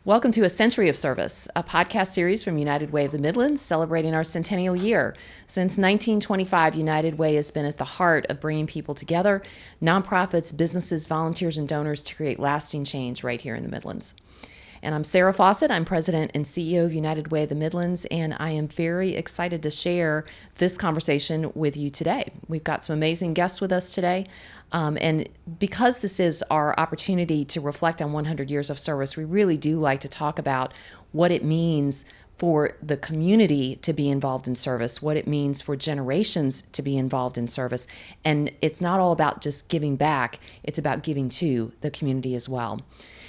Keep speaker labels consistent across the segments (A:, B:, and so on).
A: Welcome to A Century of Service, a podcast series from United Way of the Midlands celebrating our centennial year. Since 1925, United Way has been at the heart of bringing people together, nonprofits, businesses, volunteers, and donors to create lasting change right here in the Midlands. And I'm Sara Fawcett. I'm President and CEO of United Way of the Midlands, and I am very excited to share this conversation with you today. We've got some amazing guests with us today, and because this is our opportunity to reflect on 100 years of service, we really do like to talk about what it means for the community to be involved in service, what it means for generations to be involved in service. And it's not all about just giving back, it's about giving to the community as well.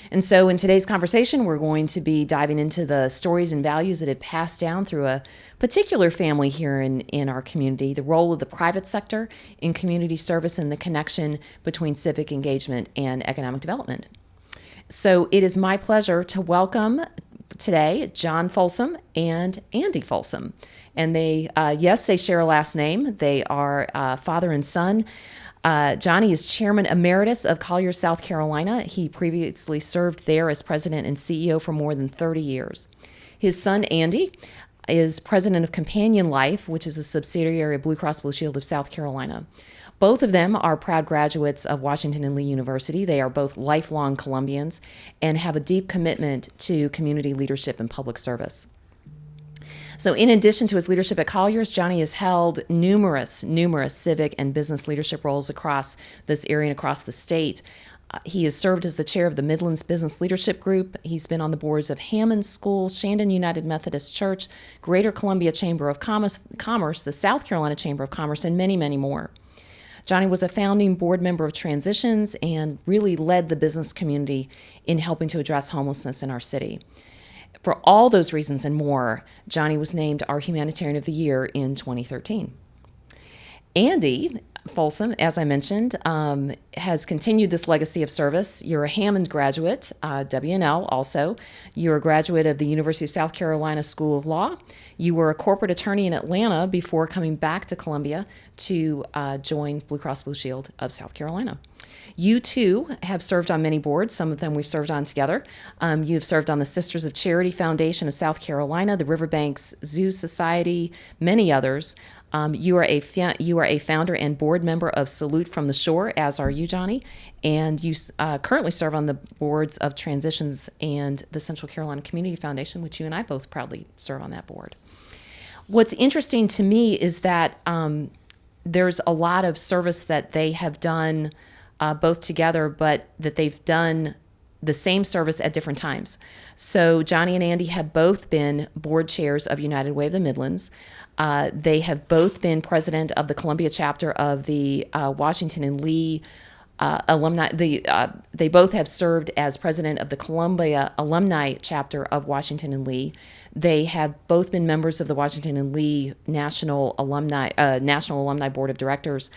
A: And so in today's conversation, we're going to be diving into the stories and values that have passed down through a particular family here in our community, the role of the private sector in community service, and the connection between civic engagement and economic development. So it is my pleasure to welcome today John Folsom and Andy Folsom. And they share a last name. They are father and son. Johnny is Chairman Emeritus of Colliers, South Carolina. He previously served there as President and CEO for more than 30 years. His son, Andy, is President of Companion Life, which is a subsidiary of Blue Cross Blue Shield of South Carolina. Both of them are proud graduates of Washington and Lee University. They are both lifelong Columbians and have a deep commitment to community leadership and public service. So in addition to his leadership at Colliers, Johnny has held numerous civic and business leadership roles across this area and across the state. He has served as the chair of the Midlands Business Leadership Group. He's been on the boards of Hammond School, Shandon United Methodist Church, Greater Columbia Chamber of Commerce, the South Carolina Chamber of Commerce, and many, many more. Johnny was a founding board member of Transitions and really led the business community in helping to address homelessness in our city. For all those reasons and more, Johnny was named our Humanitarian of the Year in 2013. Andy Folsom, as I mentioned, has continued this legacy of service. You're a Hammond graduate, W&L also. You're a graduate of the University of South Carolina School of Law. You were a corporate attorney in Atlanta before coming back to Columbia to join Blue Cross Blue Shield of South Carolina. You, too, have served on many boards. Some of them we've served on together. You've served on the Sisters of Charity Foundation of South Carolina, the Riverbanks Zoo Society, many others. You are a founder and board member of Salute from the Shore, as are you, Johnny, and you currently serve on the boards of Transitions and the Central Carolina Community Foundation, which you and I both proudly serve on that board. What's interesting to me is that there's a lot of service that they have done both together, but that they've done the same service at different times. So Johnny and Andy have both been board chairs of United Way of the Midlands. They have both been president of the Columbia chapter of the Washington and Lee alumni. They both have served as president of the Columbia alumni chapter of Washington and Lee. They have both been members of the Washington and Lee National Alumni Board of Directors.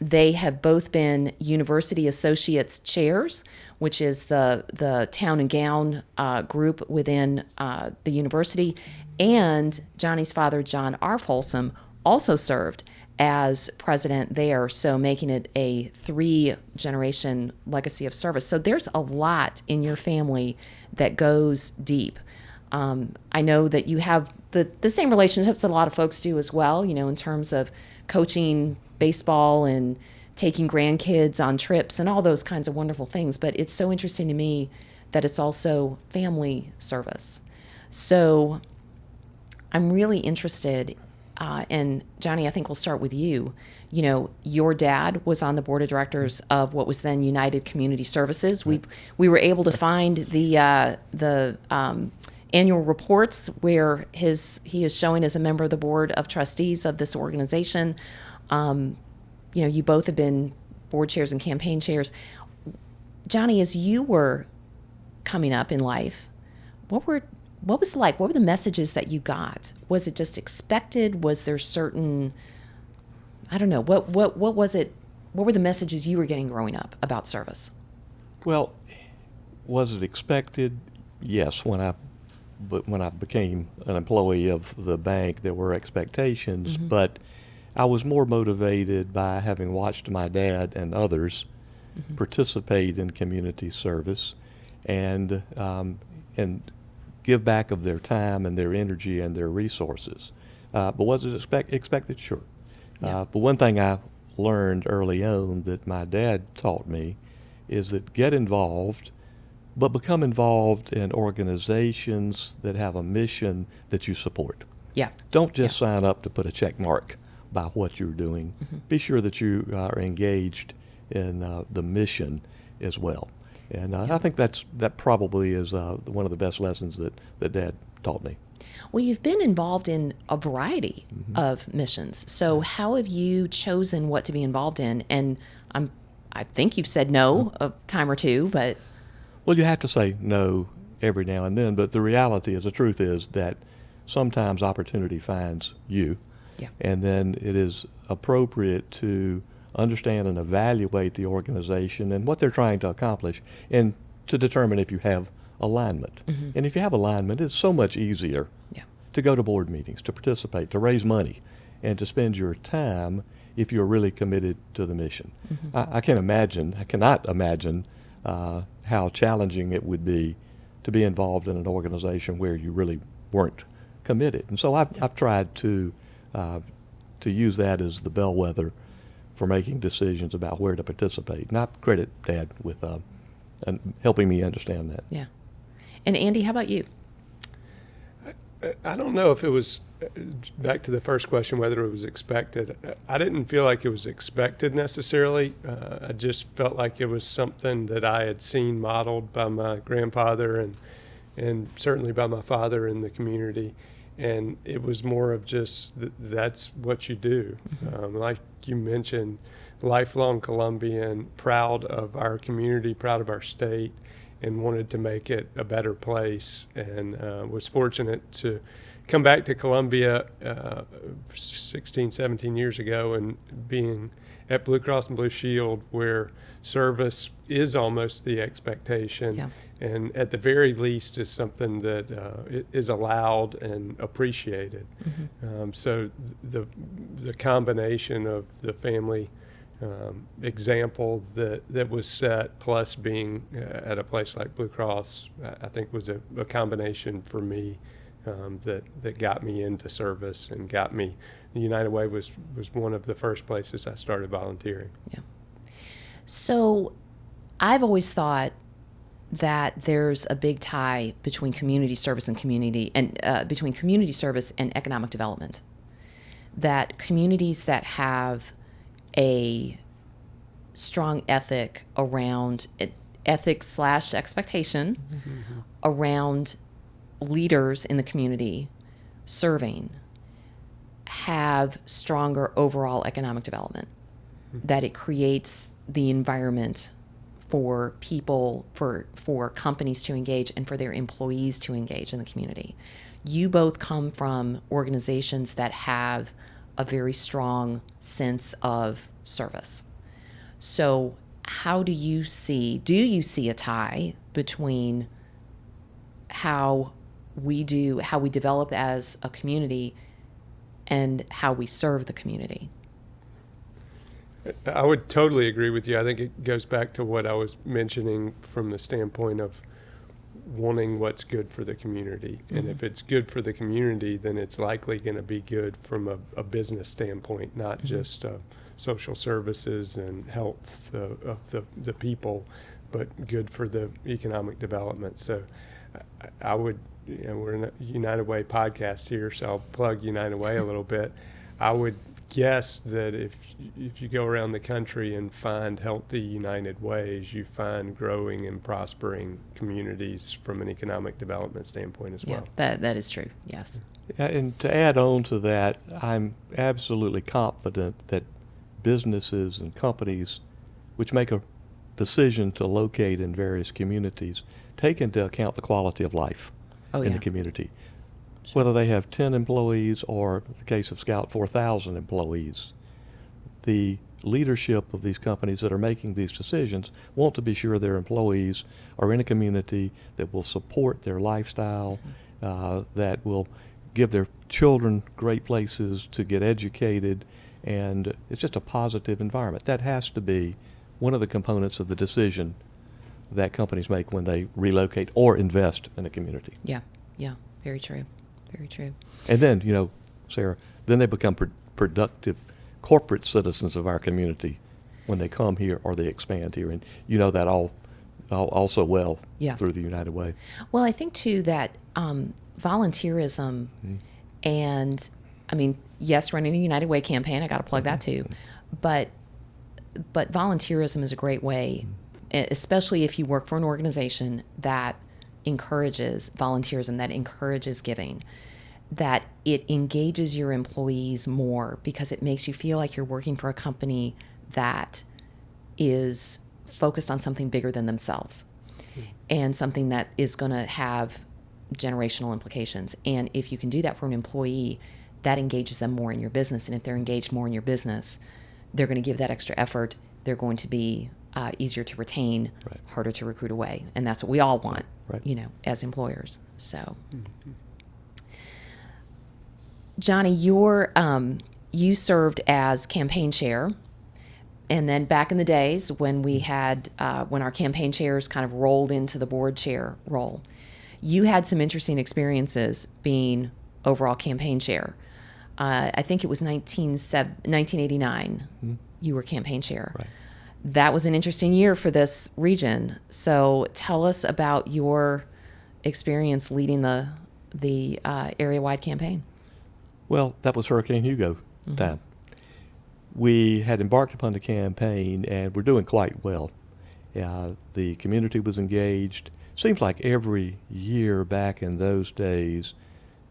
A: They have both been University Associates Chairs, which is the town and gown group within the university. And Johnny's father, John R. Folsom, also served as president there, so making it a 3-generation legacy of service. So there's a lot in your family that goes deep. I know that you have the same relationships that a lot of folks do as well, in terms of coaching baseball and taking grandkids on trips and all those kinds of wonderful things. But it's so interesting to me that it's also family service. So I'm really interested, and Johnny, I think we'll start with you. Your dad was on the board of directors of what was then United Community Services. We were able to find the annual reports where he is showing as a member of the board of trustees of this organization. You both have been board chairs and campaign chairs. Johnny, as you were coming up in life, what was it like? What were the messages that you got? Was it just expected? Was there certain, I don't know, what was it? What were the messages you were getting growing up about service?
B: Well, was it expected? Yes. When I became an employee of the bank, there were expectations, but I was more motivated by having watched my dad and others participate in community service, and and give back of their time and their energy and their resources. But was it expected? Sure. But one thing I learned early on that my dad taught me is that get involved, but become involved in organizations that have a mission that you support.
A: Yeah.
B: Don't just sign up to put a check mark by what you're doing. Be sure that you are engaged in the mission as well. And I think that probably is one of the best lessons that Dad taught me.
A: Well, you've been involved in a variety of missions. So how have you chosen what to be involved in? And I think you've said no a time or two, but...
B: Well, you have to say no every now and then, but the reality is, the truth is that sometimes opportunity finds you.
A: Yeah.
B: And then it is appropriate to understand and evaluate the organization and what they're trying to accomplish, and to determine if you have alignment. And if you have alignment, it's so much easier to go to board meetings, to participate, to raise money, and to spend your time if you're really committed to the mission. I cannot imagine how challenging it would be to be involved in an organization where you really weren't committed. And so I've tried to use that as the bellwether for making decisions about where to participate. And I credit Dad with helping me understand that.
A: Yeah. And Andy, how about you?
C: I don't know if it was, back to the first question, whether it was expected. I didn't feel like it was expected necessarily. I just felt like it was something that I had seen modeled by my grandfather and certainly by my father in the community. And it was more of just, that's what you do. Like you mentioned, lifelong Columbian, proud of our community, proud of our state, and wanted to make it a better place, and was fortunate to come back to Columbia 16, 17 years ago, and being at Blue Cross and Blue Shield, where service is almost the expectation, and at the very least is something that is allowed and appreciated. So the combination of the family example that was set, plus being at a place like Blue Cross, I think was a combination for me that got me into service and got me. The United Way was one of the first places I started volunteering.
A: Yeah. So I've always thought that there's a big tie between community service and between community service and economic development. That communities that have a strong ethic around ethics/expectation around leaders in the community serving have stronger overall economic development. That it creates the environment for people, for companies to engage, and for their employees to engage in the community. You both come from organizations that have a very strong sense of service. So do you see a tie between how we develop as a community and how we serve the community?
C: I would totally agree with you. I think it goes back to what I was mentioning from the standpoint of wanting what's good for the community. And if it's good for the community, then it's likely going to be good from a business standpoint, not just social services and health of the people, but good for the economic development. So I would, we're in a United Way podcast here, so I'll plug United Way a little bit. I would guess that if you go around the country and find healthy United Ways, you find growing and prospering communities from an economic development standpoint as well.
A: That is true, yes.
B: Yeah, and to add on to that, I'm absolutely confident that businesses and companies which make a decision to locate in various communities take into account the quality of life in the community. Whether they have 10 employees or, in the case of Scout, 4,000 employees, the leadership of these companies that are making these decisions want to be sure their employees are in a community that will support their lifestyle, that will give their children great places to get educated, and it's just a positive environment. That has to be one of the components of the decision that companies make when they relocate or invest in a community.
A: Yeah, yeah, very true, very true.
B: And then, Sarah, then they become productive corporate citizens of our community when they come here or they expand here. And you know that all also well through the United Way.
A: Well, I think, too, that volunteerism and, I mean, yes, running a United Way campaign, I got to plug that too, but volunteerism is a great way, especially if you work for an organization that encourages volunteerism, that encourages giving, that it engages your employees more because it makes you feel like you're working for a company that is focused on something bigger than themselves and something that is going to have generational implications. And if you can do that for an employee, that engages them more in your business. And if they're engaged more in your business, they're going to give that extra effort. They're going to be easier to retain, harder to recruit away. And that's what we all want, as employers. So, Johnny, you served as campaign chair. And then back in the days when we had, when our campaign chairs kind of rolled into the board chair role, you had some interesting experiences being overall campaign chair. I think it was 1989 you were campaign chair.
B: Right.
A: That was an interesting year for this region. So tell us about your experience leading the area-wide campaign.
B: Well, that was Hurricane Hugo time. We had embarked upon the campaign, and we're doing quite well. The community was engaged. Seems like every year back in those days,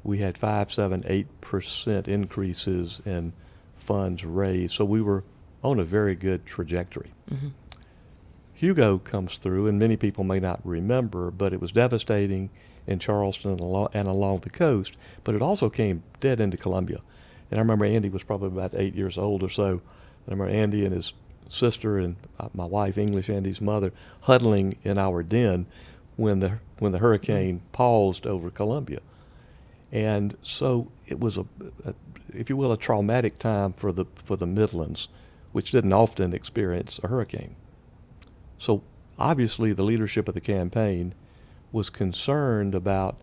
B: we had 5, 7, 8% increases in funds raised. So we were on a very good trajectory. Hugo comes through, and many people may not remember, but it was devastating in Charleston and along the coast, but it also came dead into Columbian. And I remember Andy was probably about 8 years old or so. I remember Andy and his sister and my wife, English, Andy's mother, huddling in our den when the hurricane paused over Columbian. And so it was if you will, a traumatic time for the Midlands, which didn't often experience a hurricane. So obviously the leadership of the campaign was concerned about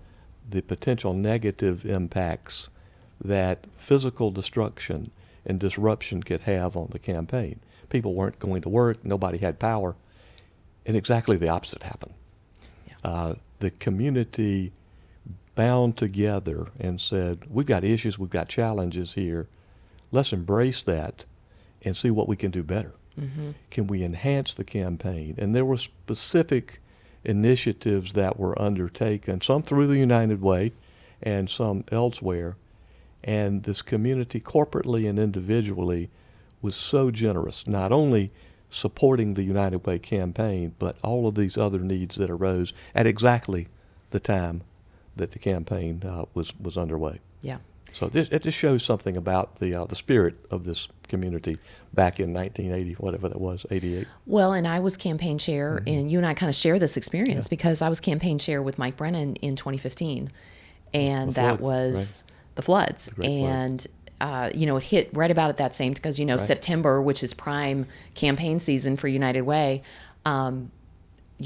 B: the potential negative impacts that physical destruction and disruption could have on the campaign. People weren't going to work, nobody had power, and exactly the opposite happened. The community bound together and said, we've got issues, we've got challenges here, let's embrace that and see what we can do better. Can we enhance the campaign? And there were specific initiatives that were undertaken, some through the United Way and some elsewhere. And this community, corporately and individually, was so generous, not only supporting the United Way campaign, but all of these other needs that arose at exactly the time that the campaign was underway.
A: Yeah.
B: So it just shows something about the spirit of this community back in 1980, whatever that was, 88.
A: Well, and I was campaign chair, and you and I kind of share this experience because I was campaign chair with Mike Brennan in 2015, and that was the floods. And it hit right about at that same, because September, which is prime campaign season for United Way,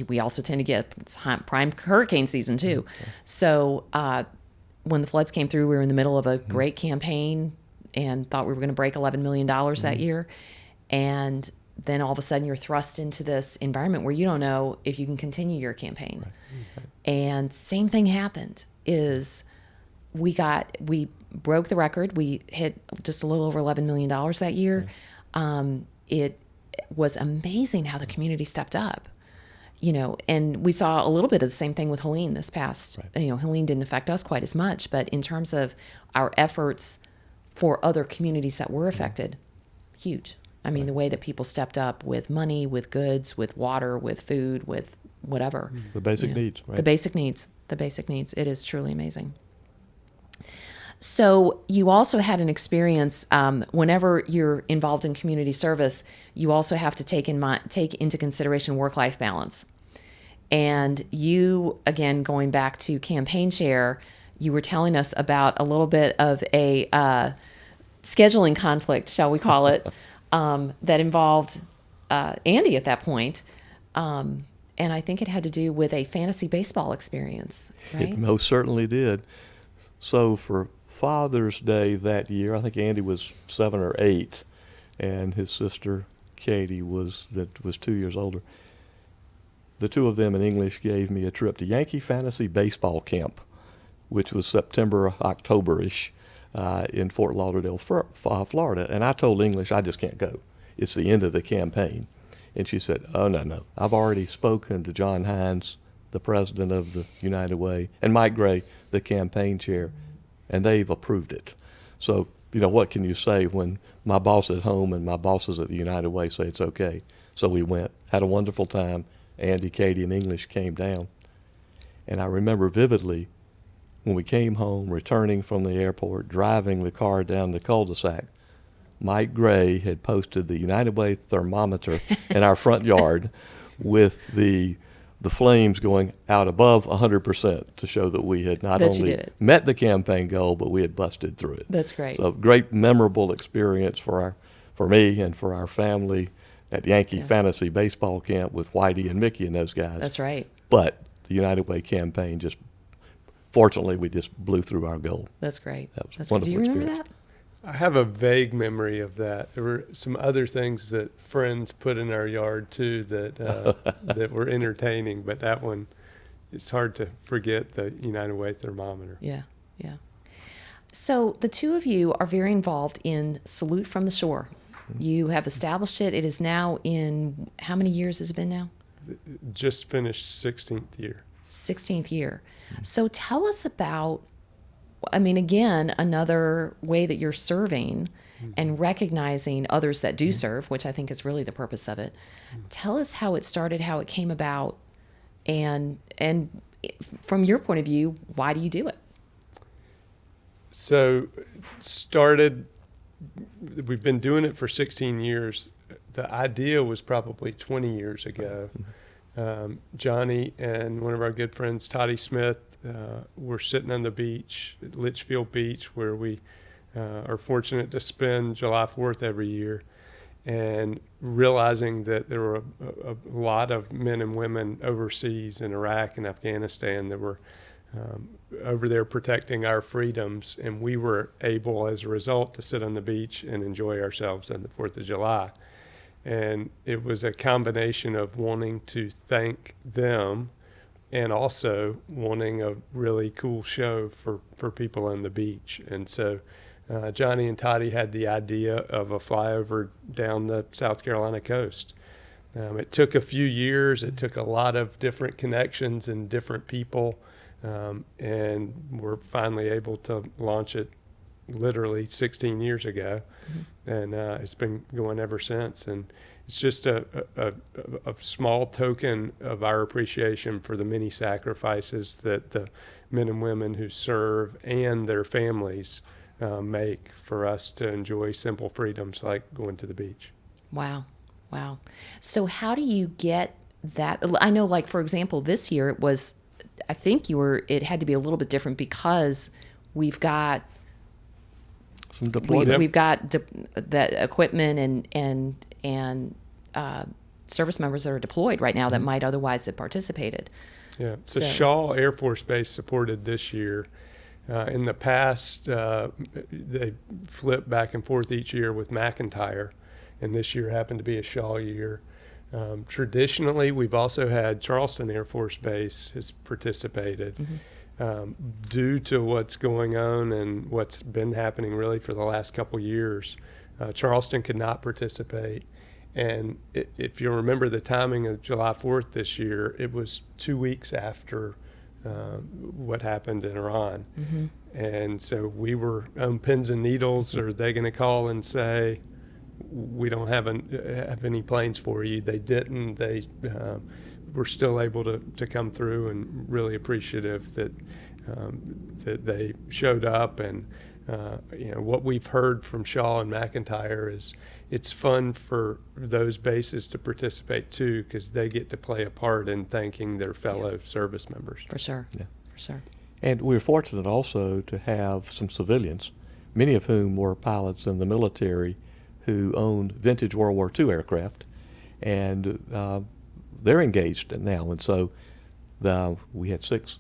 A: we also tend to get prime hurricane season too. So when the floods came through, we were in the middle of a great campaign and thought we were going to break $11 million that year. And then all of a sudden you're thrust into this environment where you don't know if you can continue your campaign. And same thing happened is we broke the record. We hit just a little over $11 million that year. It was amazing how the community stepped up. And we saw a little bit of the same thing with Helene this past, Helene didn't affect us quite as much, but in terms of our efforts for other communities that were affected, huge. I mean, the way that people stepped up with money, with goods, with water, with food, with whatever.
B: The basic needs, right?
A: The basic needs. It is truly amazing. So you also had an experience, whenever you're involved in community service, you also have to take into consideration work-life balance. And you, again, going back to campaign chair, you were telling us about a little bit of a scheduling conflict, shall we call it, that involved Andy at that point. and I think it had to do with a fantasy baseball experience, right?
B: It most certainly did. So for Father's Day that year, I think Andy was 7 or 8, and his sister Katie was 2 years older. The two of them in English gave me a trip to Yankee Fantasy Baseball Camp, which was September, October-ish, in Fort Lauderdale, Florida. And I told English, I just can't go. It's the end of the campaign. And she said, oh, no. I've already spoken to John Hines, the president of the United Way, and Mike Gray, the campaign chair, and they've approved it. So, what can you say when my boss at home and my bosses at the United Way say it's okay? So we went, had a wonderful time. Andy, Katie, and English came down. And I remember vividly when we came home, returning from the airport, driving the car down the cul-de-sac, Mike Gray had posted the United Way thermometer in our front yard with the flames going out above 100% to show that we had not only met the campaign goal, but we had busted through it.
A: That's great.
B: So great, memorable experience for me and for our family at Yankee Fantasy Baseball Camp with Whitey and Mickey and those guys.
A: That's right.
B: But the United Way campaign fortunately, we just blew through our goal.
A: That's great.
B: That was
A: That's
B: a wonderful
A: Do you remember
B: experience.
A: that?
C: I have a vague memory of that. There were some other things that friends put in our yard too that were entertaining, but that one, it's hard to forget the United Way thermometer.
A: Yeah. So the two of you are very involved in Salute from the Shore. You have established it. It is now in, how many years has it been now?
C: Just finished 16th year.
A: 16th year. So tell us about, again, another way that you're serving and recognizing others that do serve, which I think is really the purpose of it. Tell us how it started, how it came about, and from your point of view, why do you do it?
C: So we've been doing it for 16 years. The idea was probably 20 years ago. Johnny and one of our good friends, Toddy Smith, were sitting on the beach at Litchfield Beach, where we are fortunate to spend July 4th every year, and realizing that there were a lot of men and women overseas in Iraq and Afghanistan that were over there protecting our freedoms, and we were able, as a result, to sit on the beach and enjoy ourselves on the 4th of July. And it was a combination of wanting to thank them and also wanting a really cool show for people on the beach. And so Johnny and Toddy had the idea of a flyover down the South Carolina coast. It took a few years. It took a lot of different connections and different people. And we're finally able to launch it literally 16 years ago. And it's been going ever since. And it's just a small token of our appreciation for the many sacrifices that the men and women who serve and their families make for us to enjoy simple freedoms like going to the beach.
A: Wow. So how do you get that? I know, like, for example, this year it was, I think it had to be a little bit different because we've got
B: some deployment.
A: We've got that equipment and service members that are deployed right now that might otherwise have participated.
C: Yeah, so Shaw Air Force Base supported this year. In the past, they flipped back and forth each year with McIntyre, and this year happened to be a Shaw year. Traditionally, we've also had Charleston Air Force Base has participated. Due to what's going on and what's been happening really for the last couple years, Charleston could not participate. And if you remember the timing of July 4th this year, it was 2 weeks after what happened in Iran. And so we were on pins and needles. Are they going to call and say, we don't have any planes for you? They didn't. They were still able to come through, and really appreciative that they showed up. And what we've heard from Shaw and McIntyre is it's fun for those bases to participate too, because they get to play a part in thanking their fellow service members.
A: For sure.
B: Yeah.
A: For sure.
B: And we're fortunate also to have some civilians, many of whom were pilots in the military who owned vintage World War II aircraft, and they're engaged now. And so we had six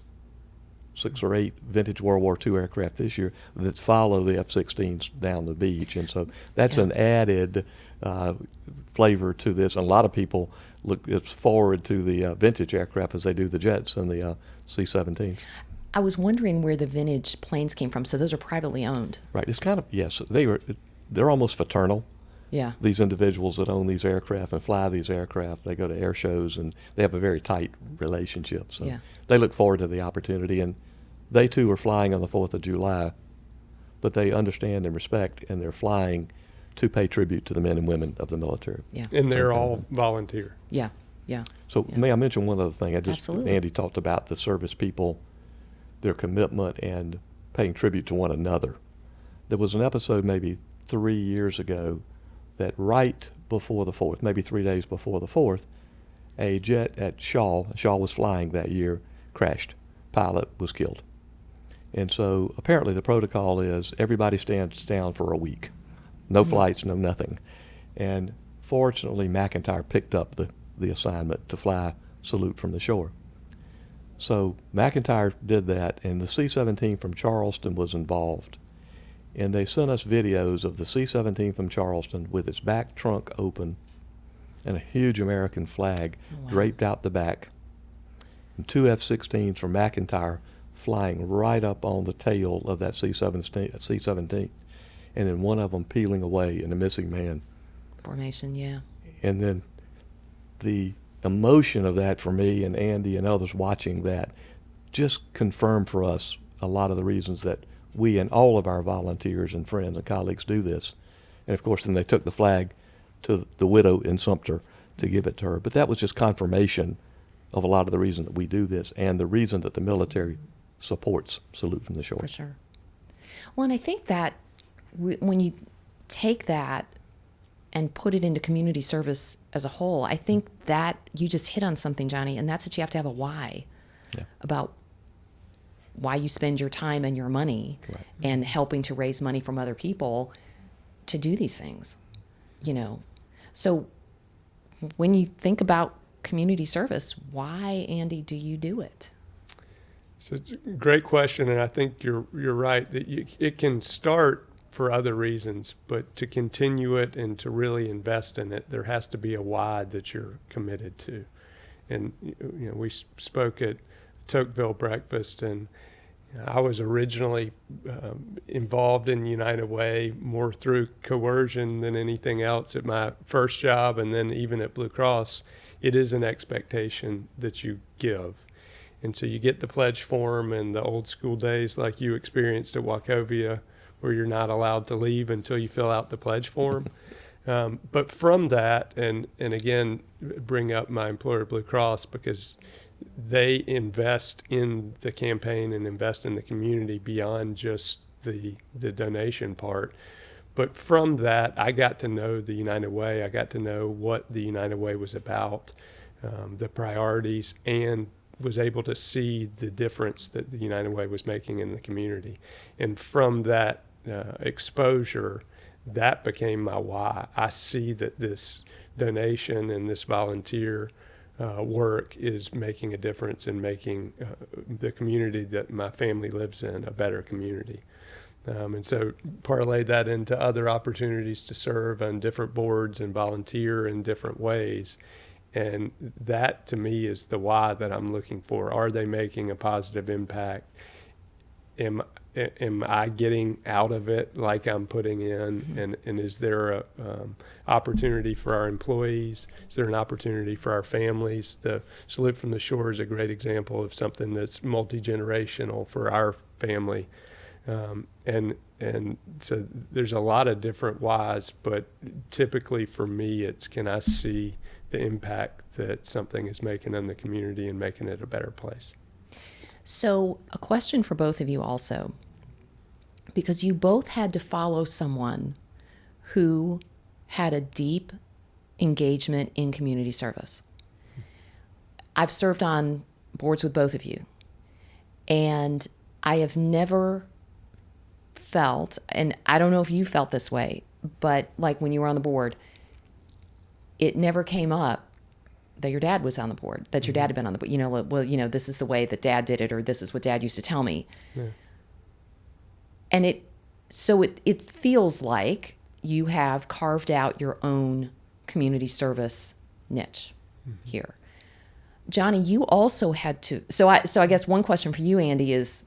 B: or eight vintage World War II aircraft this year that follow the F-16s down the beach. And so that's an added flavor to this. And a lot of people look forward to the vintage aircraft as they do the jets and the C-17s.
A: I was wondering where the vintage planes came from. So those are privately owned.
B: Right. It's kind of, yes, they're almost fraternal.
A: Yeah.
B: These individuals that own these aircraft and fly these aircraft, they go to air shows and they have a very tight relationship. So they look forward to the opportunity, and they too are flying on the 4th of July, but they understand and respect, and they're flying to pay tribute to the men and women of the military.
A: Yeah.
C: And they're all volunteer.
A: Yeah. Yeah.
B: So may I mention one other thing?
A: Absolutely.
B: Andy talked about the service people, their commitment and paying tribute to one another. There was an episode maybe 3 years ago that right before the 4th, maybe 3 days before the 4th, a jet at Shaw was flying that year, crashed. Pilot was killed. And so apparently the protocol is everybody stands down for a week. No flights, no nothing. And fortunately, McIntyre picked up the assignment to fly salute from the shore. So McIntyre did that, and the C-17 from Charleston was involved. And they sent us videos of the C-17 from Charleston with its back trunk open and a huge American flag draped out the back, and 2 F-16s from McIntyre flying right up on the tail of that C-17, and then one of them peeling away and a missing man.
A: Formation, yeah.
B: And then the emotion of that for me and Andy and others watching that just confirmed for us a lot of the reasons that we and all of our volunteers and friends and colleagues do this. And of course, then they took the flag to the widow in Sumter to give it to her. But that was just confirmation of a lot of the reason that we do this and the reason that the military supports Salute from the Shore.
A: For sure. Well, and I think that when you take that and put it into community service as a whole, I think that you just hit on something, Johnny, and that's that you have to have a why about why you spend your time and your money and helping to raise money from other people to do these things, you know. So when you think about community service, why, Andy, do you do it?
C: So it's a great question, and I think you're right that it can start for other reasons, but to continue it and to really invest in it, there has to be a why that you're committed to. And you know, we spoke at Tocqueville breakfast, and I was originally involved in United Way more through coercion than anything else at my first job, and then even at Blue Cross, it is an expectation that you give. And so you get the pledge form and the old school days like you experienced at Wachovia, where you're not allowed to leave until you fill out the pledge form. But from that, and again, bring up my employer Blue Cross, because they invest in the campaign and invest in the community beyond just the donation part. But from that, I got to know the United Way. I got to know what the United Way was about, the priorities, and was able to see the difference that the United Way was making in the community. And from that exposure, that became my why. I see that this donation and this volunteer work is making a difference in making the community that my family lives in a better community. And so parlay that into other opportunities to serve on different boards and volunteer in different ways. And that, to me, is the why that I'm looking for. Are they making a positive impact? Am I getting out of it like I'm putting in? And is there a opportunity for our employees? Is there an opportunity for our families? The Salute from the Shore is a great example of something that's multi-generational for our family. And so there's a lot of different whys, but typically for me, it's can I see the impact that something is making in the community and making it a better place.
A: So a question for both of you also, because you both had to follow someone who had a deep engagement in community service. I've served on boards with both of you, and I have never felt, and I don't know if you felt this way, but like when you were on the board, it never came up that your dad was on the board, that your dad had been on the board. Well, this is the way that Dad did it, or this is what Dad used to tell me.
C: Yeah.
A: And it feels like you have carved out your own community service niche here. Johnny, you also had to. So I guess one question for you, Andy, is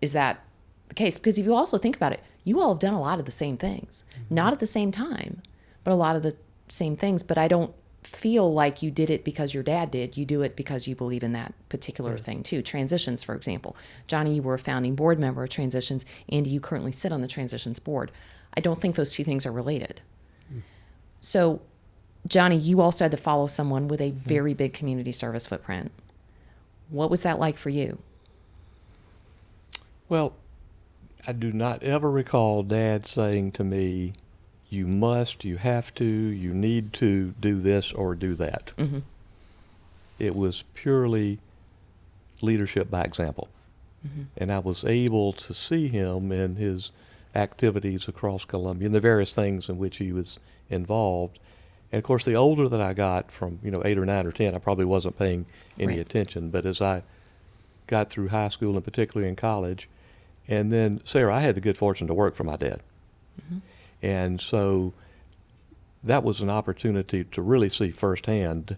A: that the case? Because if you also think about it, you all have done a lot of the same things, not at the same time, but a lot of the same things. But I don't feel like you did it because your dad did. You do it because you believe in that particular thing too. Transitions, for example. Johnny, you were a founding board member of Transitions. Andy, you currently sit on the Transitions board. I don't think those two things are related. So, Johnny, you also had to follow someone with a very big community service footprint. What was that like for you?
B: Well, I do not ever recall Dad saying to me, you must, you have to, you need to do this or do that.
A: Mm-hmm.
B: It was purely leadership by example. Mm-hmm. And I was able to see him in his activities across Columbia and the various things in which he was involved. And of course, the older that I got, from 8 or 9 or 10, I probably wasn't paying any attention. But as I got through high school and particularly in college, and then Sara, I had the good fortune to work for my dad. Mm-hmm. And so that was an opportunity to really see firsthand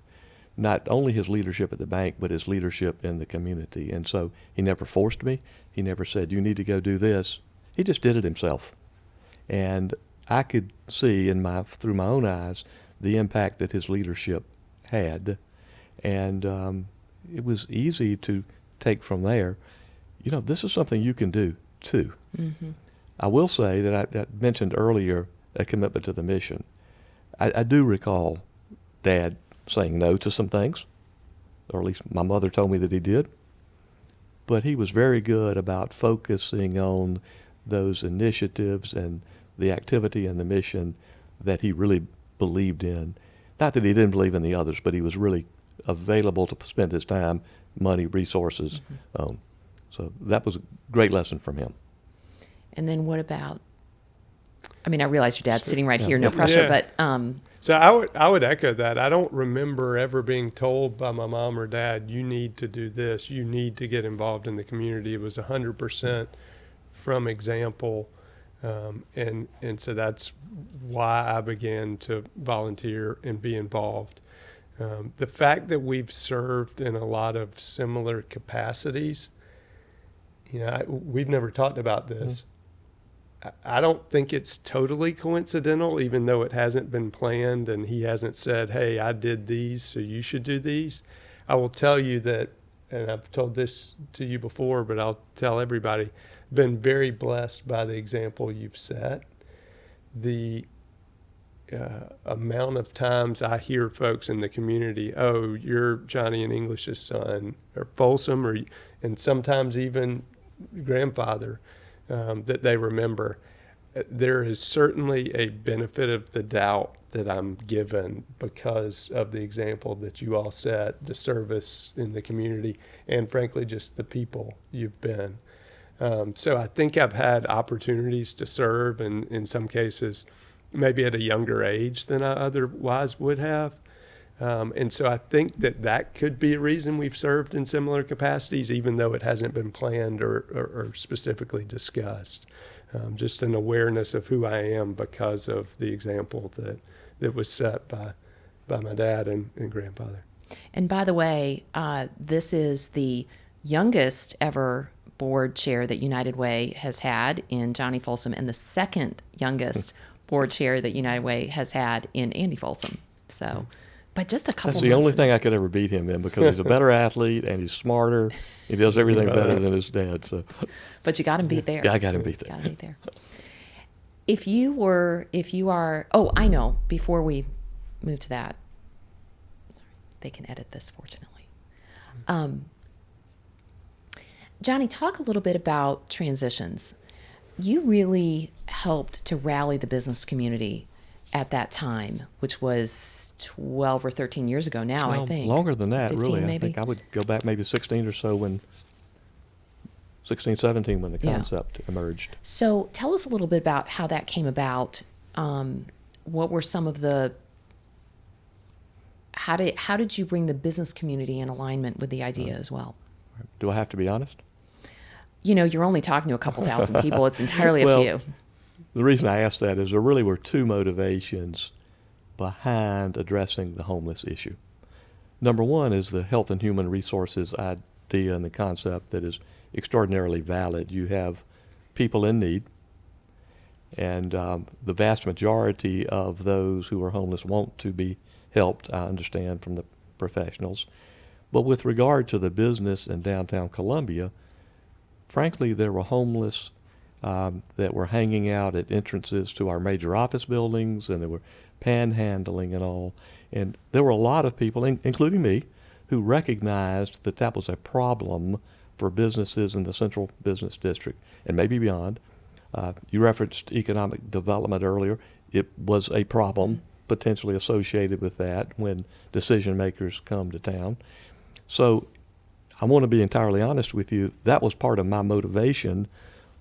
B: not only his leadership at the bank, but his leadership in the community. And so he never forced me. He never said, you need to go do this. He just did it himself. And I could see through my own eyes the impact that his leadership had. And it was easy to take from there, this is something you can do too. Mm-hmm. I will say that I mentioned earlier a commitment to the mission. I do recall Dad saying no to some things, or at least my mother told me that he did. But he was very good about focusing on those initiatives and the activity and the mission that he really believed in. Not that he didn't believe in the others, but he was really available to spend his time, money, resources on. So that was a great lesson from him.
A: And then what about, I realize your dad's sitting right here, no pressure, but.
C: So I would echo that. I don't remember ever being told by my mom or dad, you need to do this, you need to get involved in the community. It was 100% from example. And so that's why I began to volunteer and be involved. The fact that we've served in a lot of similar capacities, we've never talked about this. I don't think it's totally coincidental, even though it hasn't been planned and he hasn't said, hey, I did these, so you should do these. I will tell you that, and I've told this to you before, but I'll tell everybody, been very blessed by the example you've set. The amount of times I hear folks in the community, oh, you're Johnny and English's son, or Folsom, and sometimes even grandfather, that they remember. There is certainly a benefit of the doubt that I'm given because of the example that you all set, the service in the community, and frankly, just the people you've been. So I think I've had opportunities to serve, and in some cases, maybe at a younger age than I otherwise would have. And so I think that could be a reason we've served in similar capacities, even though it hasn't been planned or specifically discussed. Just an awareness of who I am because of the example that was set by my dad and grandfather.
A: And by the way, this is the youngest ever board chair that United Way has had in Johnny Folsom, and the second youngest board chair that United Way has had in Andy Folsom. So, but just a couple.
B: That's the only thing I could ever beat him in, because he's a better athlete and he's smarter. He does everything better than his dad. So,
A: but you got him beat there.
B: Yeah, I got him beat there.
A: Got him beat there. If you are, I know. Before we move to that, they can edit this, fortunately. Johnny, talk a little bit about Transitions. You really helped to rally the business community at that time, which was 12 or 13 years ago now, I think.
B: Longer than that,
A: 15
B: really.
A: maybe?
B: I think I would go back maybe 16 or so 17 when the concept emerged.
A: So tell us a little bit about how that came about. What were some of the how did you bring the business community in alignment with the idea as well?
B: Do I have to be honest?
A: You're only talking to a couple thousand people. It's entirely up to you.
B: The reason I asked that is there really were two motivations behind addressing the homeless issue. Number one is the health and human resources idea and the concept that is extraordinarily valid. You have people in need, and the vast majority of those who are homeless want to be helped, I understand, from the professionals. But with regard to the business in downtown Columbia, frankly, there were homeless that were hanging out at entrances to our major office buildings, and they were panhandling and all. And there were a lot of people, including me, who recognized that that was a problem for businesses in the central business district and maybe beyond. You referenced economic development earlier. It was a problem potentially associated with that when decision makers come to town. So I want to be entirely honest with you. That was part of my motivation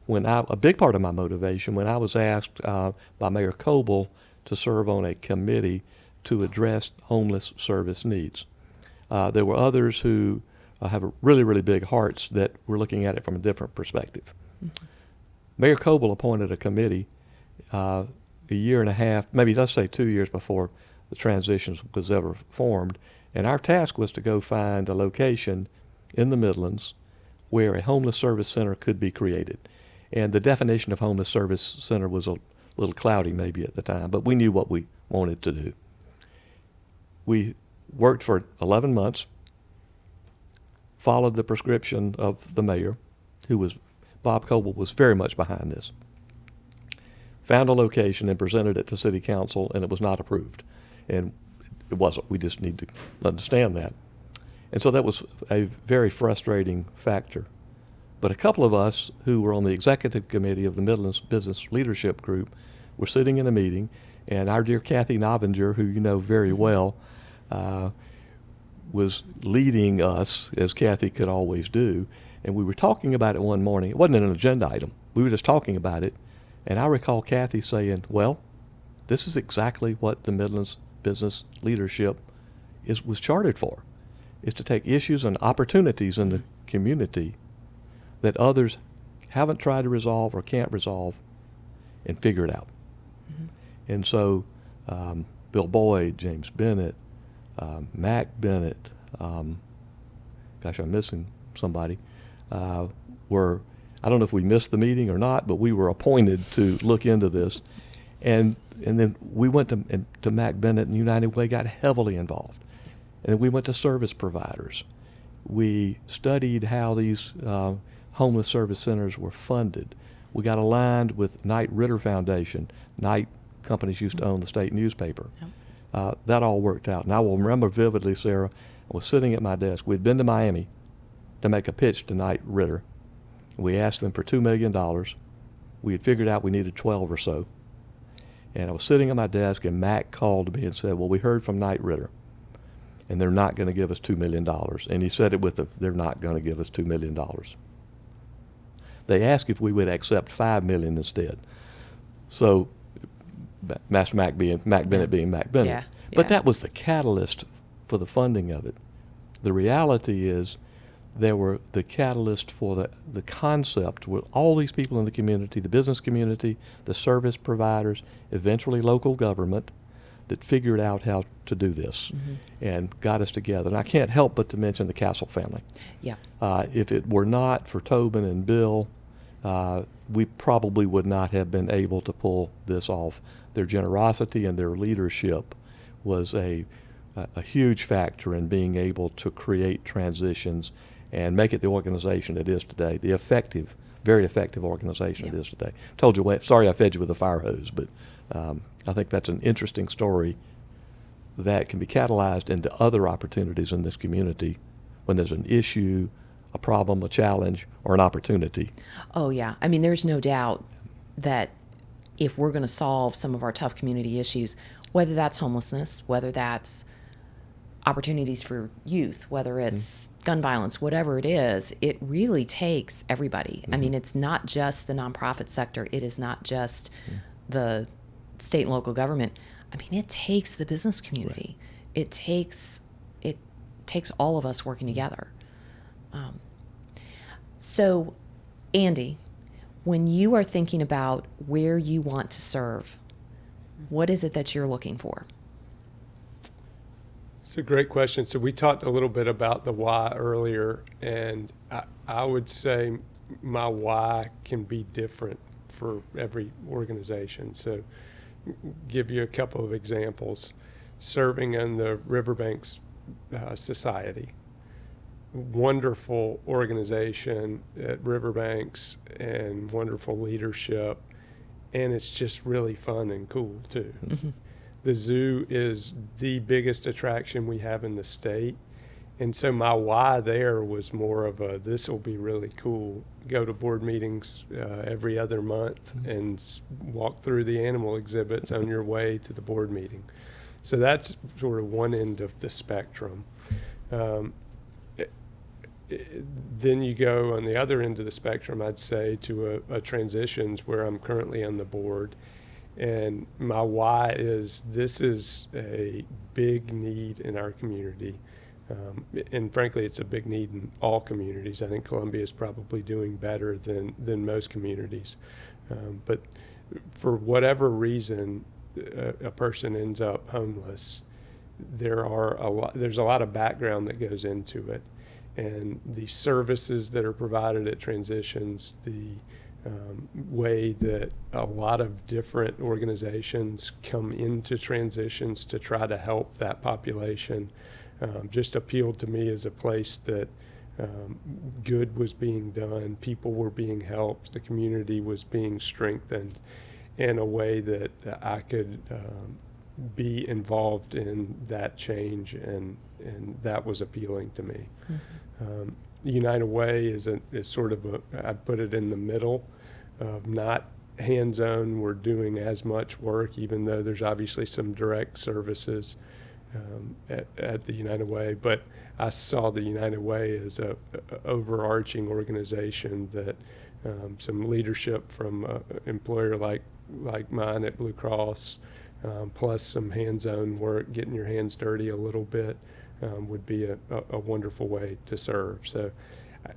B: a big part of my motivation when I was asked by Mayor Coble to serve on a committee to address homeless service needs. There were others who have really, really big hearts that were looking at it from a different perspective. Mm-hmm. Mayor Coble appointed a committee a year and a half, maybe let's say 2 years before the transition was ever formed, and our task was to go find a location in the Midlands where a homeless service center could be created. And the definition of homeless service center was a little cloudy maybe at the time, but we knew what we wanted to do. We worked for 11 months, followed the prescription of the mayor, Bob Coble was very much behind this. Found a location and presented it to City Council, and it was not approved. And it wasn't. We just need to understand that. And so that was a very frustrating factor. But a couple of us who were on the executive committee of the Midlands Business Leadership Group were sitting in a meeting, and our dear Kathy Novinger, who you know very well, was leading us, as Kathy could always do. And we were talking about it one morning. It wasn't an agenda item. We were just talking about it. And I recall Kathy saying, well, this is exactly what the Midlands Business Leadership was chartered for, is to take issues and opportunities in the community that others haven't tried to resolve or can't resolve and figure it out. Mm-hmm. And so Bill Boyd, James Bennett, Mac Bennett, I'm missing somebody, I don't know if we missed the meeting or not, but we were appointed to look into this. And then we went to Mac Bennett, and United Way got heavily involved. And we went to service providers. We studied how these homeless service centers were funded. We got aligned with Knight Ritter Foundation. Knight companies used to own the state newspaper. Yep. That all worked out. And I will remember vividly, Sarah, I was sitting at my desk. We'd been to Miami to make a pitch to Knight Ritter. We asked them for $2 million. We had figured out we needed 12 or so. And I was sitting at my desk, and Mac called me and said, well, we heard from Knight Ritter, and they're not going to give us $2 million. And he said it they're not going to give us $2 million. They asked if we would accept $5 million instead. So Mac Bennett being Mac Bennett.
A: Yeah.
B: But that was the catalyst for the funding of it. The reality is there were the catalyst for the concept with all these people in the community, the business community, the service providers, eventually local government, that figured out how to do this and got us together. And I can't help but to mention the Castle family.
A: Yeah.
B: If it were not for Tobin and Bill, we probably would not have been able to pull this off. Their generosity and their leadership was a huge factor in being able to create transitions and make it the organization it is today, the effective, very effective organization it is today. Told you, sorry I fed you with a fire hose, but I think that's an interesting story that can be catalyzed into other opportunities in this community when there's an issue, a problem, a challenge, or an opportunity.
A: Oh, yeah. I mean, there's no doubt that if we're going to solve some of our tough community issues, whether that's homelessness, whether that's opportunities for youth, whether it's gun violence, whatever it is, it really takes everybody. I mean, it's not just the nonprofit sector. It is not just the state and local government. I mean, it takes the business community it takes all of us working together. So, Andy, when you are thinking about where you want to serve, what is it that you're looking for?
C: It's a great question. So we talked a little bit about the why earlier, and I would say my why can be different for every organization. So give you a couple of examples. Serving in the Riverbanks Society, wonderful organization at Riverbanks and wonderful leadership, and it's just really fun and cool too.
A: Mm-hmm.
C: The zoo is the biggest attraction we have in the state, and so my why there was more of a, this will be really cool. Go to board meetings every other month and walk through the animal exhibits on your way to the board meeting. So that's sort of one end of the spectrum. Then you go on the other end of the spectrum, I'd say, to a transitions where I'm currently on the board. And my why is, this is a big need in our community. And frankly, it's a big need in all communities. I think Columbia is probably doing better than most communities. But for whatever reason, a person ends up homeless, there's a lot of background that goes into it. And the services that are provided at transitions, the way that a lot of different organizations come into transitions to try to help that population, just appealed to me as a place that good was being done, people were being helped, the community was being strengthened in a way that I could be involved in that change, and that was appealing to me. Mm-hmm. United Way is sort of I put it in the middle of not hands-on. We're doing as much work, even though there's obviously some direct services at the United Way, but I saw the United Way as a overarching organization that some leadership from an employer like mine at Blue Cross, plus some hands-on work, getting your hands dirty a little bit, would be a wonderful way to serve. So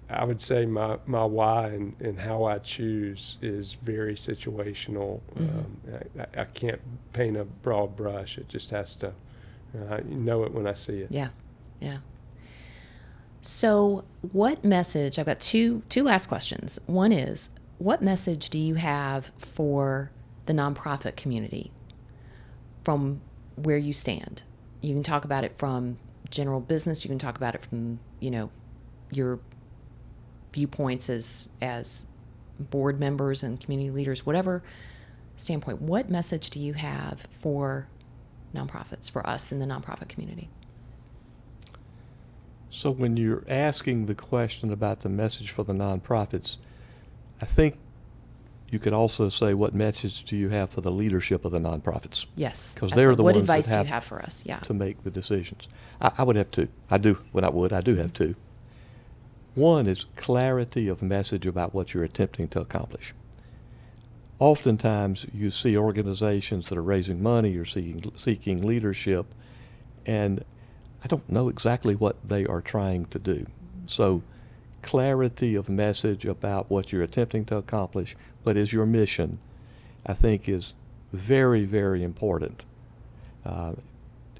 C: I would say my why and how I choose is very situational. Mm-hmm. I can't paint a broad brush. It just has to, you know it when I see it.
A: Yeah, yeah. So what message, I've got two last questions. One is, what message do you have for the nonprofit community from where you stand? You can talk about it from general business. You can talk about it from, your viewpoints as board members and community leaders, whatever standpoint. What message do you have for nonprofits, for us in the nonprofit community?
B: So when you're asking the question about the message for the nonprofits, I think you could also say, what message do you have for the leadership of the nonprofits?
A: Yes.
B: Because they're the
A: what
B: ones
A: advice
B: that
A: do you have for us? Yeah.
B: to make the decisions. I would have two. I do have two. One is clarity of message about what you're attempting to accomplish. Oftentimes you see organizations that are raising money or seeking leadership, and I don't know exactly what they are trying to do. So clarity of message about what you're attempting to accomplish, what is your mission, I think is very, very important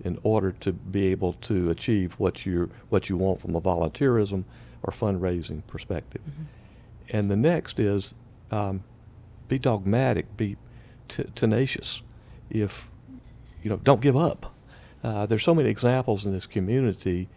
B: in order to be able to achieve what you want from a volunteerism or fundraising perspective. Mm-hmm. And the next is be dogmatic, be tenacious. Don't give up. There's so many examples in this community,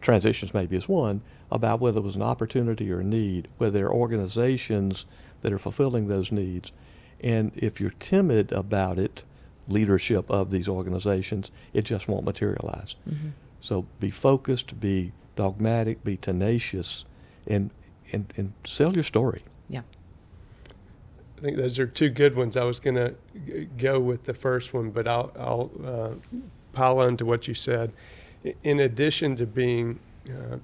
B: transitions maybe is one, about whether it was an opportunity or a need, where there are organizations that are fulfilling those needs. And if you're timid about it, leadership of these organizations, it just won't materialize. Mm-hmm. So be focused, be dogmatic, be tenacious, and sell your story.
A: Yeah.
C: I think those are two good ones. I was going to go with the first one, but I'll pile on to what you said. In addition to being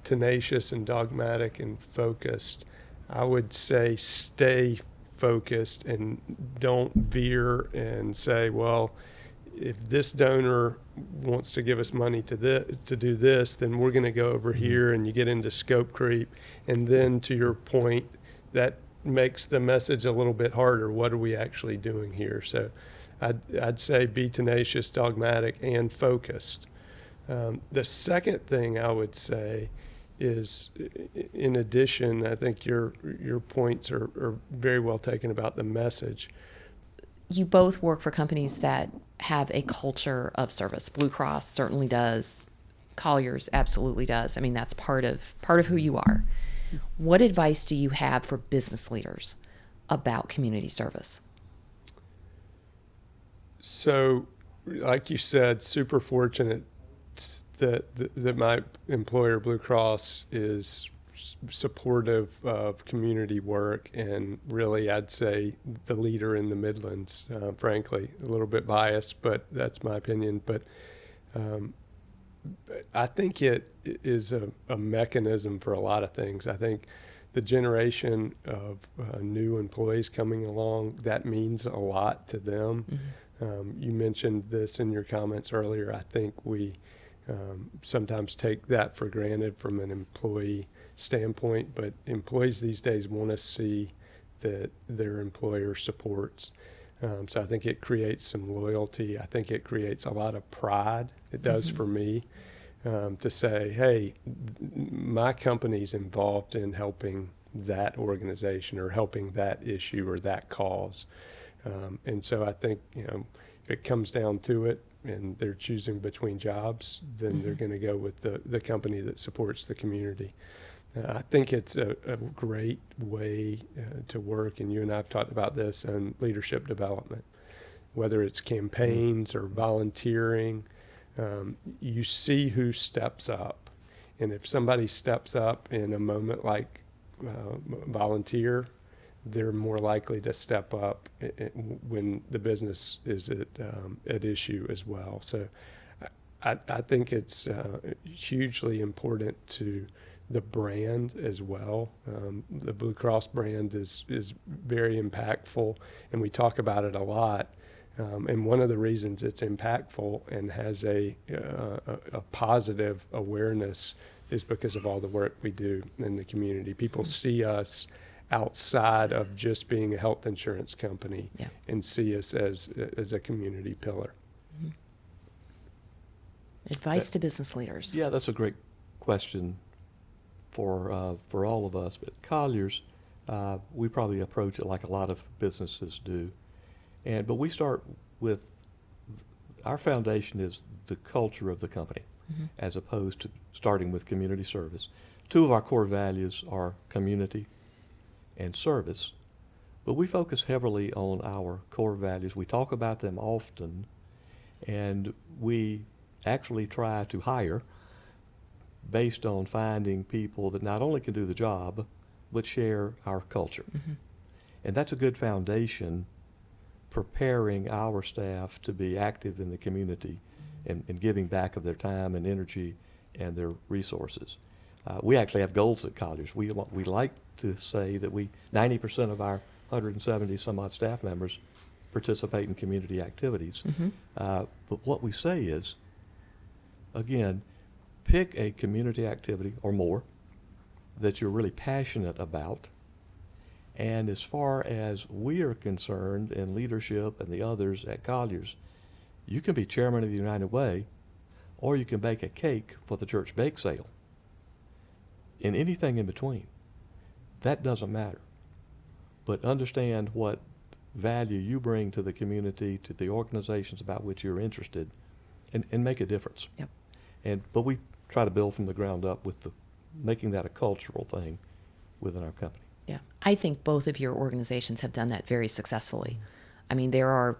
C: tenacious and dogmatic and focused, I would say stay focused and don't veer and say, well, if this donor wants to give us money to do this, then we're going to go over here, and you get into scope creep. And then to your point, that makes the message a little bit harder. What are we actually doing here? So I'd say be tenacious, dogmatic, and focused. The second thing I would say is, in addition, I think your points are very well taken about the message.
A: You both work for companies that have a culture of service. Blue Cross certainly does. Colliers absolutely does. I mean, that's part of who you are. What advice do you have for business leaders about community service?
C: So, like you said, super fortunate that my employer, Blue Cross, is supportive of community work, and really, I'd say the leader in the Midlands, frankly. A little bit biased, but that's my opinion. But I think it is a mechanism for a lot of things. I think the generation of new employees coming along, that means a lot to them. Mm-hmm. You mentioned this in your comments earlier. I think we sometimes take that for granted from an employee standpoint, but employees these days want to see that their employer supports. So I think it creates some loyalty. I think it creates a lot of pride. It does mm-hmm. for me, to say, hey, my company's involved in helping that organization or helping that issue or that cause. And so I think, if it comes down to it and they're choosing between jobs, then mm-hmm. they're going to go with the company that supports the community. I think it's a great way to work, and you and I have talked about this in leadership development, whether it's campaigns or volunteering. You see who steps up, and if somebody steps up in a moment like volunteer, they're more likely to step up when the business is at issue as well. So I think it's hugely important to the brand as well. The Blue Cross brand is very impactful, and we talk about it a lot. And one of the reasons it's impactful and has a positive awareness is because of all the work we do in the community. People see us outside of just being a health insurance company, yeah. and see us as a community pillar.
A: Mm-hmm. Advice to business leaders.
B: Yeah, that's a great question for all of us. But Colliers, we probably approach it like a lot of businesses do. But we start with, our foundation is the culture of the company, mm-hmm. as opposed to starting with community service. Two of our core values are community and service, but we focus heavily on our core values. We talk about them often, and we actually try to hire based on finding people that not only can do the job, but share our culture. Mm-hmm. And that's a good foundation, preparing our staff to be active in the community and giving back of their time and energy and their resources. We actually have goals at Colliers. We like to say that 90% of our 170 some odd staff members participate in community activities. Mm-hmm. But what we say is, again, pick a community activity or more that you're really passionate about. And as far as we are concerned, in leadership and the others at Colliers, you can be chairman of the United Way, or you can bake a cake for the church bake sale. And anything in between, that doesn't matter. But understand what value you bring to the community, to the organizations about which you're interested, and make a difference. Yep. But we try to build from the ground up with making that a cultural thing within our company.
A: Yeah, I think both of your organizations have done that very successfully. I mean, there are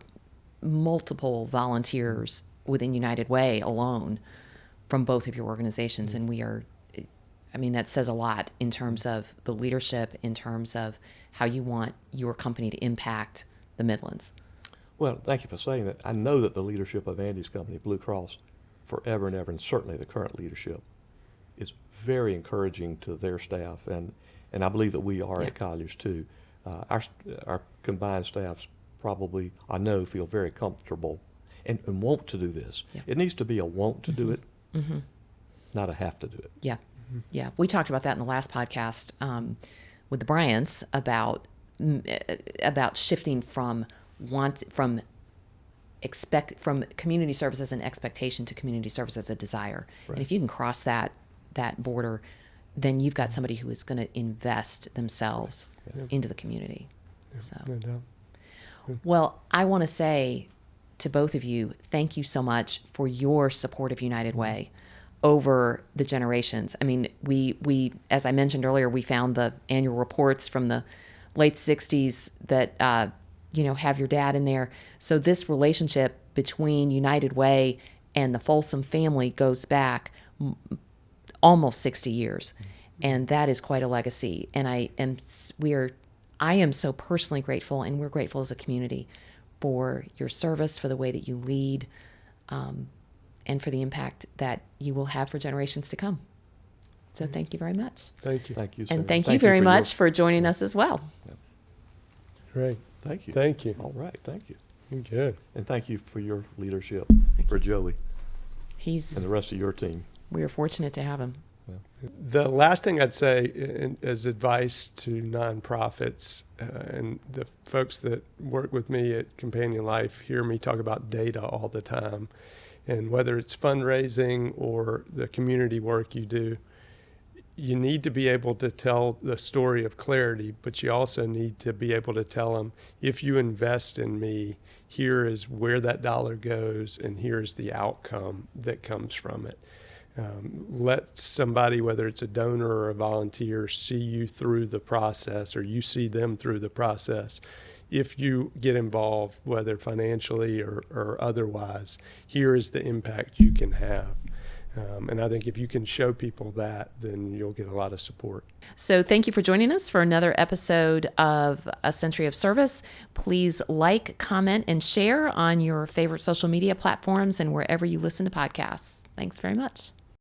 A: multiple volunteers within United Way alone from both of your organizations, and that says a lot in terms of the leadership, in terms of how you want your company to impact the Midlands.
B: Well, thank you for saying that. I know that the leadership of Andy's company, Blue Cross, forever and ever, and certainly the current leadership, is very encouraging to their staff, and I believe that we are, yeah. at Colliers too. Our combined staffs probably, I know, feel very comfortable. and want to do this.
A: Yeah.
B: It needs to be a want to do it, not a have to do it.
A: Yeah. Yeah. We talked about that in the last podcast with the Bryants about shifting from community service as an expectation to community service as a desire.
B: Right.
A: And if you can cross that border, then you've got somebody who is going to invest themselves into the community. So,
C: No doubt.
A: well, I want to say to both of you, thank you so much for your support of United Way over the generations. I mean, we as I mentioned earlier, we found the annual reports from the late 60s that have your dad in there. So this relationship between United Way and the Folsom family goes back almost 60 years. And that is quite a legacy. And I am so personally grateful, and we're grateful as a community for your service, for the way that you lead, and for the impact that you will have for generations to come. So thank you very much.
C: Thank you.
B: Thank you, Sara.
A: And thank you very much for joining us as well.
C: Great.
B: Thank you.
C: Thank you.
B: All right, thank you.
C: Good.
B: And thank you for your leadership for Joey and the rest of your team.
A: We are fortunate to have him.
C: The last thing I'd say as advice to nonprofits and the folks that work with me at Companion Life hear me talk about data all the time. And whether it's fundraising or the community work you do, you need to be able to tell the story of clarity, but you also need to be able to tell them, if you invest in me, here is where that dollar goes and here's the outcome that comes from it. Let somebody, whether it's a donor or a volunteer, see you through the process, or you see them through the process. If you get involved, whether financially or otherwise, here is the impact you can have. And I think if you can show people that, then you'll get a lot of support.
A: So thank you for joining us for another episode of A Century of Service. Please like, comment, and share on your favorite social media platforms and wherever you listen to podcasts. Thanks very much.